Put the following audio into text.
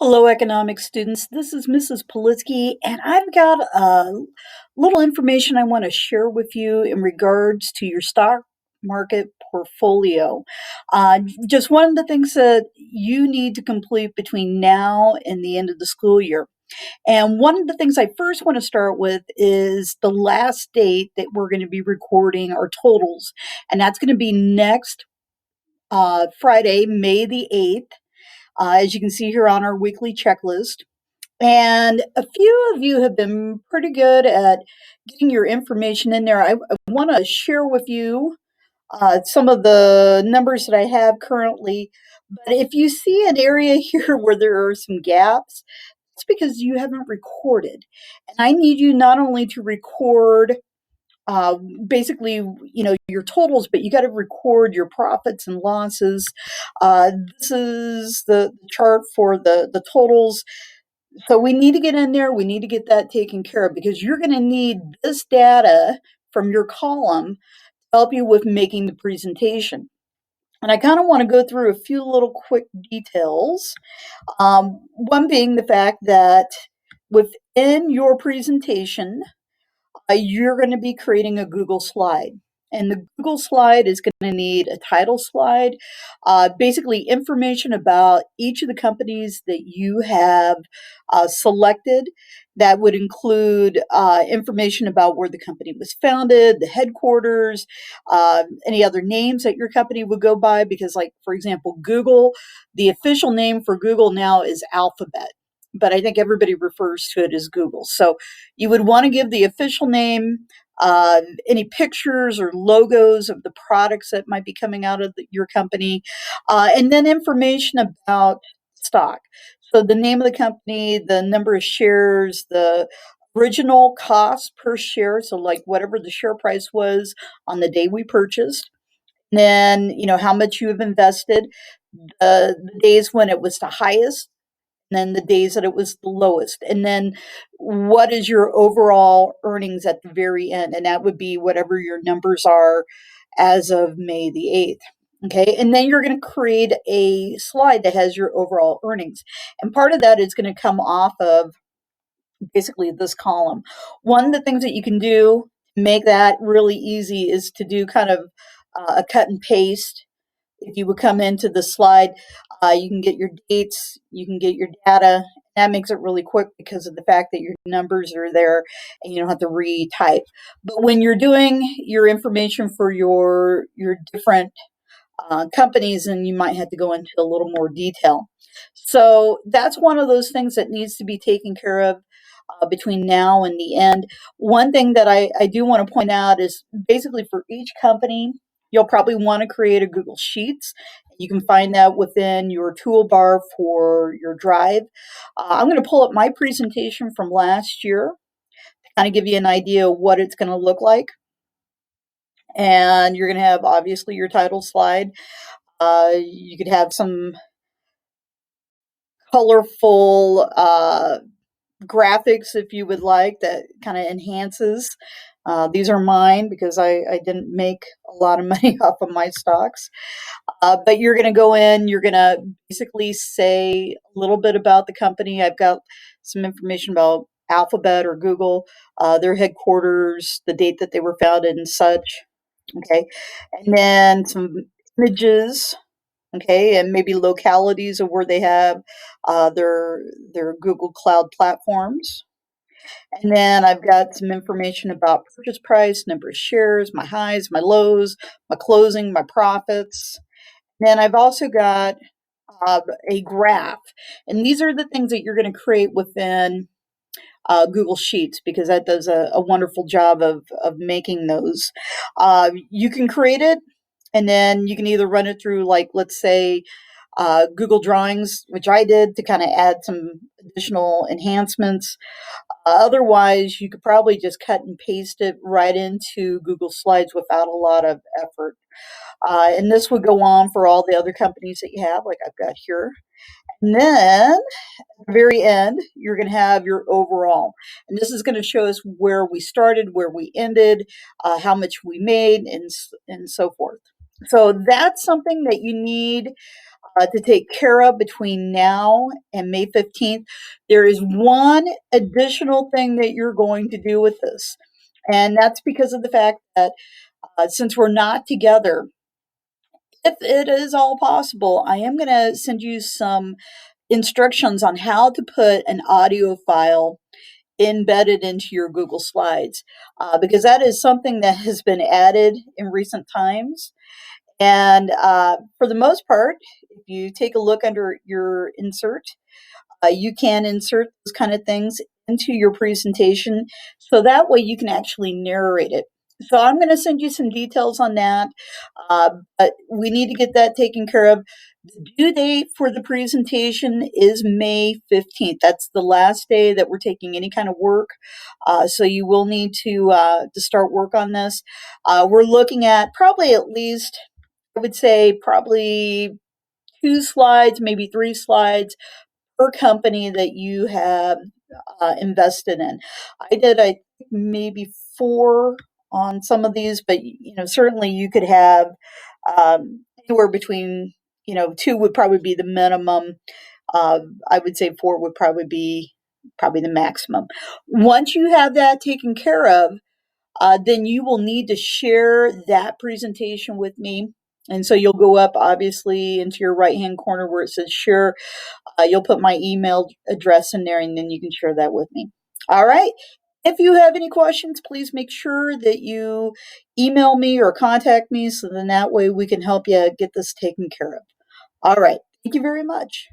Hello, economics students. This is Mrs. Policky, and I've got a little information I want to share with you in regards to your stock market portfolio. Just one of the things that you need to complete between now and the end of the school year. And one of the things I first want to start with is the last date that we're going to be recording our totals, and that's going to be next Friday, May the 8th. As you can see here on our weekly checklist. And a few of you have been pretty good at getting your information in there. I want to share with you some of the numbers that I have currently. But if you see an area here where there are some gaps, it's because you haven't recorded. And I need you not only to record uh, basically, your totals, but you got to record your profits and losses. This is the chart for the totals. So we need to get in there. We need to get that taken care of because you're going to need this data from your column to help you with making the presentation. And I kind of want to go through a few little quick details. One being the fact that within your presentation, you're going to be creating a Google slide. And the Google slide is going to need a title slide, basically information about each of the companies that you have selected. That would include information about where the company was founded, the headquarters, any other names that your company would go by. Because, like, for example, Google, the official name for Google now is Alphabet, but I think everybody refers to it as Google. So you would want to give the official name, any pictures or logos of the products that might be coming out of your company, and then information about stock. So the name of the company, the number of shares, the original cost per share, so like whatever the share price was on the day we purchased. Then, how much you have invested, the days when it was the highest, and then the days that it was the lowest. And then what is your overall earnings at the very end? And that would be whatever your numbers are as of May the 8th. Okay, and then you're going to create a slide that has your overall earnings. And part of that is going to come off of basically this column. One of the things that you can do to make that really easy is to do kind of a cut and paste. If you would come into the slide, you can get your dates, you can get your data. That makes it really quick because of the fact that your numbers are there and you don't have to retype. But when you're doing your information for your different companies, and you might have to go into a little more detail. So that's one of those things that needs to be taken care of between now and the end. One thing that I do want to point out is basically for each company, you'll probably want to create a Google Sheets. You can find that within your toolbar for your Drive. I'm going to pull up my presentation from last year to kind of give you an idea of what it's going to look like. And you're going to have obviously your title slide. You could have some colorful graphics if you would like that kind of enhances. These are mine because I didn't make a lot of money off of my stocks. But you're going to go in, you're going to basically say a little bit about the company. I've got some information about Alphabet or Google, their headquarters, the date that they were founded, and such. Okay. And then some images. Okay, and maybe localities of where they have their Google Cloud platforms. And then I've got some information about purchase price, number of shares, my highs, my lows, my closing, my profits. Then I've also got a graph, and these are the things that you're going to create within Google Sheets because that does a wonderful job of making those. You can create it, and then you can either run it through, like, let's say, Google Drawings, which I did to kind of add some additional enhancements. Otherwise, you could probably just cut and paste it right into Google Slides without a lot of effort. And this would go on for all the other companies that you have, like I've got here. And then at the very end, you're going to have your overall. And this is going to show us where we started, where we ended, how much we made, and so forth. So that's something that you need to take care of between now and May 15th. There is one additional thing that you're going to do with this, and that's because of the fact that since we're not together, if it is all possible, I am going to send you some instructions on how to put an audio file embedded into your Google Slides, because that is something that has been added in recent times. And for the most part, if you take a look under your insert, you can insert those kind of things into your presentation so that way you can actually narrate it. So I'm going to send you some details on that, but we need to get that taken care of. The due date for the presentation is May 15th. That's the last day that we're taking any kind of work. So you will need to start work on this. We're looking at probably at least, I would say, probably 2 slides, maybe 3 slides per company that you have invested in. I did, I think, maybe 4 on some of these, but certainly you could have anywhere between 2 would probably be the minimum. I would say 4 would probably be the maximum. Once you have that taken care of, then you will need to share that presentation with me. And so you'll go up, obviously, into your right-hand corner where it says share. You'll put my email address in there, and then you can share that with me. All right. If you have any questions, please make sure that you email me or contact me so then that way we can help you get this taken care of. All right. Thank you very much.